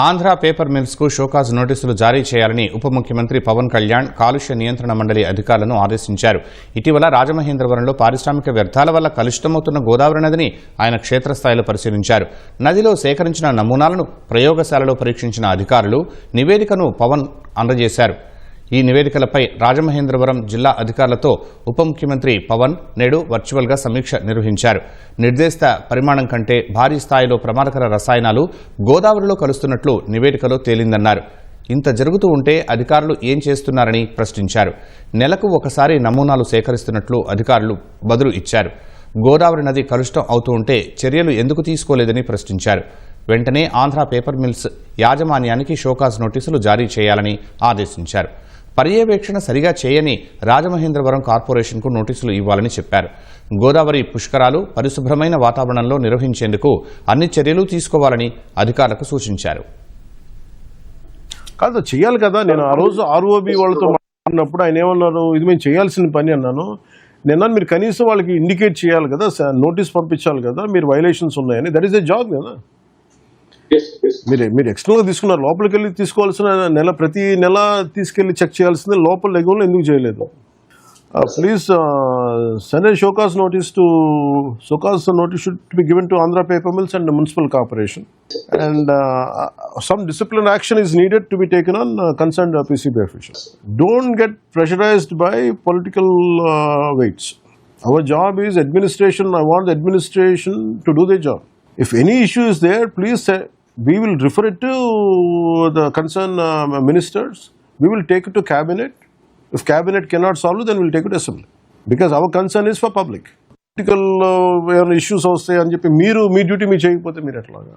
Andhra paper మిల్స్కు show cause నోటీసులు జారీ చేయాలని ఉప ముఖ్యమంత్రి పవన్ కళ్యాణ్ కాలుష్య నియంత్రణ మండలి అధికారులను ఆదేశించారు. ఇటీవల రాజమహేంద్రవరంలో పారిశ్రామిక వ్యర్థాల వల్ల కలుషితమవుతున్న గోదావరి నదిని ఆయన క్షేత్రస్థాయిలో పరిశీలించారు. నదిలో సేకరించిన నమూనాలను ప్రయోగశాలలో పరీక్షించిన అధికారులు నివేదికను పవన్ అందజేశారు. ఈ నివేదికలపై రాజమహేంద్రవరం జిల్లా అధికారులతో ఉప ముఖ్యమంత్రి పవన్ నేడు వర్చువల్గా సమీక్ష నిర్వహించారు. నిర్దేశిత పరిమాణం కంటే భారీ స్థాయిలో ప్రమాదకర రసాయనాలు గోదావరిలో కలుస్తున్నట్లు నివేదికలో తేలిందన్నారు. ఇంత జరుగుతూ ఉంటే అధికారులు ఏం చేస్తున్నారని ప్రశ్నించారు. నెలకు ఒకసారి నమూనాలు సేకరిస్తున్నట్లు అధికారులు బదులు ఇచ్చారు. గోదావరి నది కలుషితం అవుతూ ఉంటే చర్యలు ఎందుకు తీసుకోలేదని ప్రశ్నించారు. వెంటనే ఆంధ్ర పేపర్ మిల్స్ యాజమాన్యానికి షోకాజ్ నోటీసులు జారీ చేయాలని ఆదేశించారు. పర్యవేక్షణ సరిగా చేయని రాజమహేంద్రవరం కార్పొరేషన్కు నోటీసులు ఇవ్వాలని చెప్పారు. గోదావరి పుష్కరాలు పరిశుభ్రమైన వాతావరణంలో నిర్వహించేందుకు అన్ని చర్యలు తీసుకోవాలని అధికారులకు సూచించారు. కాదు చేయాలి కదా. నేను ఆ రోజు ఆర్ఓబి వాళ్ళతో మాట్లాడినప్పుడు ఆయన ఏమన్నారు, ఇది మేము చేయాల్సిన పని అన్నాను. నిన్న మీరు కనీసం వాళ్ళకి ఇండికేట్ చేయాలి కదా, నోటీస్ పంపించాలి కదా, మీరు వైలేషన్స్ ఉన్నాయని. దట్ ఈస్ ఎ జాబ్ కదా. మీరు ఎక్స్టర్నల్గా తీసుకున్నారు, లోపలికి వెళ్ళి తీసుకోవాల్సిన ప్రతి నెల తీసుకెళ్లి చెక్ చేయాల్సిందే. లోపల లెగంలో ఎందుకు చేయలేదు? Please send show cause notice should be given to Andhra paper mills and municipal corporation and some disciplinary action is needed to be taken on concerned PCB officials. Don't get pressurized by political weights. Our job is administration. I want the administration to do their job. If any issue is there, please say, we will refer it to the concerned ministers. We will take it to cabinet. If cabinet cannot solve it, then we will take it to assembly. Because our concern is for public. Political issues వస్తాయి అని చెప్పి మీరు మీ duty మీరు చేయకపోతే మీరు ఎట్లాగా?